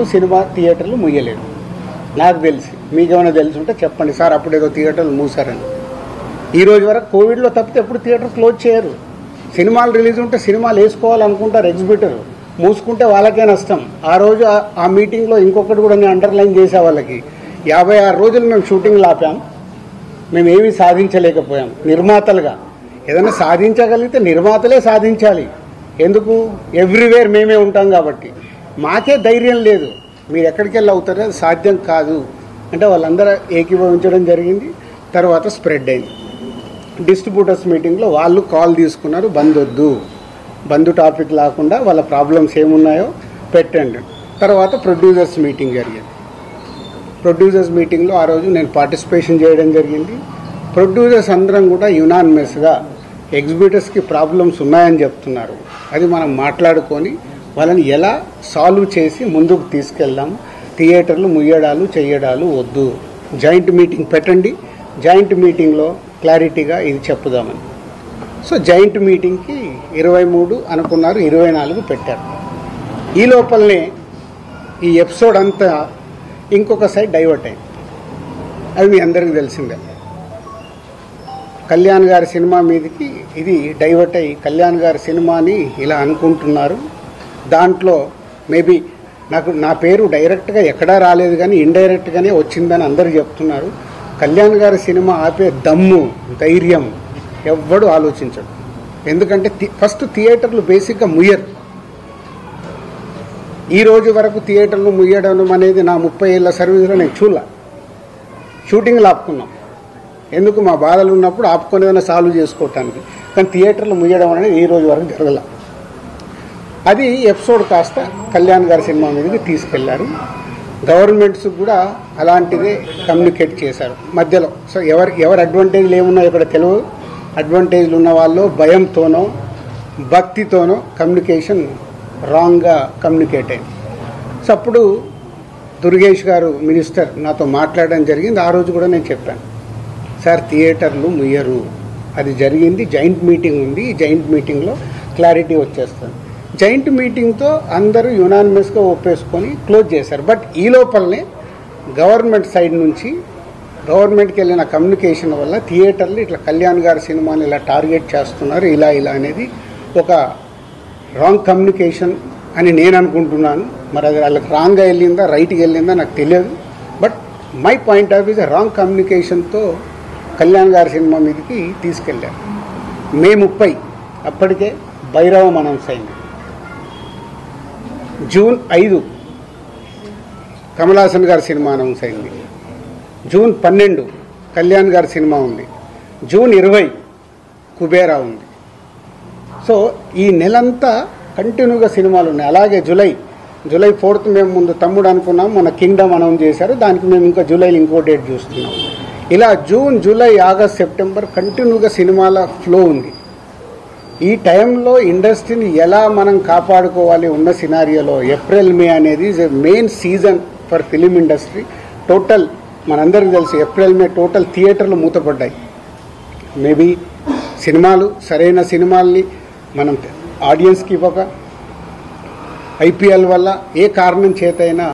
Cinema థియేటర్లు ముయ్యలేదు. నాకు తెలిసి మీకేమైనా తెలిసి ఉంటే చెప్పండి సార్, అప్పుడేదో థియేటర్లు మూసారని. ఈ రోజు వరకు కోవిడ్లో తప్పితే ఎప్పుడు థియేటర్ క్లోజ్ చేయరు. సినిమాలు రిలీజ్ ఉంటే సినిమాలు వేసుకోవాలనుకుంటారు ఎగ్జిబిటర్, మూసుకుంటే వాళ్ళకే నష్టం. ఆ రోజు ఆ మీటింగ్లో ఇంకొకటి కూడా నేను అండర్లైన్ చేసే వాళ్ళకి 56 రోజులు మేము షూటింగ్లు ఆపాం. మేము ఏమీ సాధించలేకపోయాం. నిర్మాతలుగా ఏదైనా సాధించగలిగితే నిర్మాతలే సాధించాలి. ఎందుకు? ఎవ్రీవేర్ మేమే ఉంటాం కాబట్టి. మాకే ధైర్యం లేదు. మీరు ఎక్కడికి వెళ్ళి అవుతారో అది సాధ్యం కాదు అంటే వాళ్ళందరూ ఏకీభవించడం జరిగింది. తర్వాత స్ప్రెడ్ అయింది. డిస్ట్రిబ్యూటర్స్ మీటింగ్లో వాళ్ళు కాల్ తీసుకున్నారు, బంద్ వద్దు, బంద్ టాపిక్ లేకుండా వాళ్ళ ప్రాబ్లమ్స్ ఏమున్నాయో పెట్టండి. తర్వాత ప్రొడ్యూసర్స్ మీటింగ్ జరిగింది. ప్రొడ్యూసర్స్ మీటింగ్లో ఆ రోజు నేను పార్టిసిపేషన్ చేయడం జరిగింది. ప్రొడ్యూసర్స్ అందరం కూడా యునానిమస్గా ఎగ్జిబిటర్స్కి ప్రాబ్లమ్స్ ఉన్నాయని చెప్తున్నారు. అది మనం మాట్లాడుకొని వాళ్ళని ఎలా సాల్వ్ చేసి ముందుకు తీసుకెళ్దాం. థియేటర్లు ముయ్యడాలు చెయ్యడాలు వద్దు, జాయింట్ మీటింగ్ పెట్టండి, జాయింట్ మీటింగ్లో క్లారిటీగా ఇది చెప్పుదామని. సో జాయింట్ మీటింగ్కి 23 అనుకున్నారు, 24 పెట్టారు. ఈ లోపలనే ఈ ఎపిసోడ్ అంతా ఇంకొక సైడ్ డైవర్ట్ అయింది. అది మీ అందరికీ తెలిసిందే. కళ్యాణ్ గారి సినిమా మీదకి ఇది డైవర్ట్ అయ్యి కళ్యాణ్ గారి సినిమాని ఇలా అనుకుంటున్నారు. దాంట్లో మేబీ నా పేరు డైరెక్ట్గా ఎక్కడా రాలేదు కానీ ఇండైరెక్ట్గానే వచ్చిందని అందరూ చెప్తున్నారు. కళ్యాణ్ గారి సినిమా ఆపే దమ్ము ధైర్యం ఎవ్వడు ఆలోచించడు. ఎందుకంటే ఫస్ట్ థియేటర్లు బేసిక్గా ముయ్యరు. ఈ రోజు వరకు థియేటర్లు ముయ్యడం అనేది నా 30 ఏళ్ళ సర్వీస్లో నేను చూడలే. షూటింగ్లు ఆపుకున్నాం. ఎందుకు? మా బాధలు ఉన్నప్పుడు ఆపుకొని ఏదైనా సాల్వ్ చేసుకోవటానికి. కానీ థియేటర్లు ముయ్యడం అనేది ఈ రోజు వరకు జరగల. అది ఎపిసోడ్ కాస్త కళ్యాణ్ గారి సినిమా మీదకి తీసుకెళ్లారు. గవర్నమెంట్స్ కూడా అలాంటిదే కమ్యూనికేట్ చేశారు మధ్యలో. సో ఎవరు అడ్వాంటేజ్లు ఏమున్నాయో ఇక్కడ తెలియదు. అడ్వాంటేజ్లు ఉన్న వాళ్ళు భయంతోనో భక్తితోనో కమ్యూనికేషన్ రాంగ్గా కమ్యూనికేట్ అయింది. సో అప్పుడు దుర్గేష్ గారు మినిస్టర్ నాతో మాట్లాడడం జరిగింది. ఆ రోజు కూడా నేను చెప్పాను, సార్ థియేటర్లు ముయ్యరు, అది జరిగింది, జాయింట్ మీటింగ్ ఉంది, ఈ జాయింట్ మీటింగ్లో క్లారిటీ వచ్చేస్తుంది. జాయింట్ మీటింగ్తో అందరూ యునానిమస్గా ఒప్పేసుకొని క్లోజ్ చేశారు. బట్ ఈ లోపలనే గవర్నమెంట్ సైడ్ నుంచి గవర్నమెంట్కి వెళ్ళిన కమ్యూనికేషన్ వల్ల థియేటర్లు ఇట్లా కళ్యాణ్ గారి సినిమాని ఇలా టార్గెట్ చేస్తున్నారు, ఇలా అనేది ఒక రాంగ్ కమ్యూనికేషన్ అని నేను అనుకుంటున్నాను. మరి అది వాళ్ళకి రాంగ్గా వెళ్ళిందా రైట్గా వెళ్ళిందా నాకు తెలియదు. But my point of views wrong కమ్యూనికేషన్తో కళ్యాణ్ గారి సినిమా మీదకి తీసుకెళ్ళారు. మే 30 అప్పటికే భైరవం అనౌన్స్ అయింది. జూన్ 5 కమల్ హాసన్ గారి సినిమా అనౌన్స్ అయింది. జూన్ 12 కళ్యాణ్ గారి సినిమా ఉంది. జూన్ 20 కుబేరా ఉంది. సో ఈ నెలంతా కంటిన్యూగా సినిమాలు ఉన్నాయి. అలాగే జూలై 4th మేము ముందు తమ్ముడు అనుకున్నాం, మన కింగ్డమ్ అనౌన్స్ చేశారు. దానికి మేము ఇంకా జూలైలో ఇంకో డేట్ చూస్తున్నాం. ఇలా జూన్, జూలై, ఆగస్ట్, సెప్టెంబర్ కంటిన్యూగా సినిమాల ఫ్లో ఉంది. ఈ టైంలో ఇండస్ట్రీని ఎలా మనం కాపాడుకోవాలి ఉన్న సినారియోలో ఏప్రిల్, మే అనేది is a main season for film industry. Total మనందరికీ తెలుసు ఏప్రిల్, మే టోటల్ థియేటర్లు మూతపడ్డాయి. మేబీ సినిమాలు సరైన సినిమాల్ని మనం ఆడియన్స్కి ఇవ్వక, ఐపీఎల్ వల్ల ఏ కారణం చేతైనా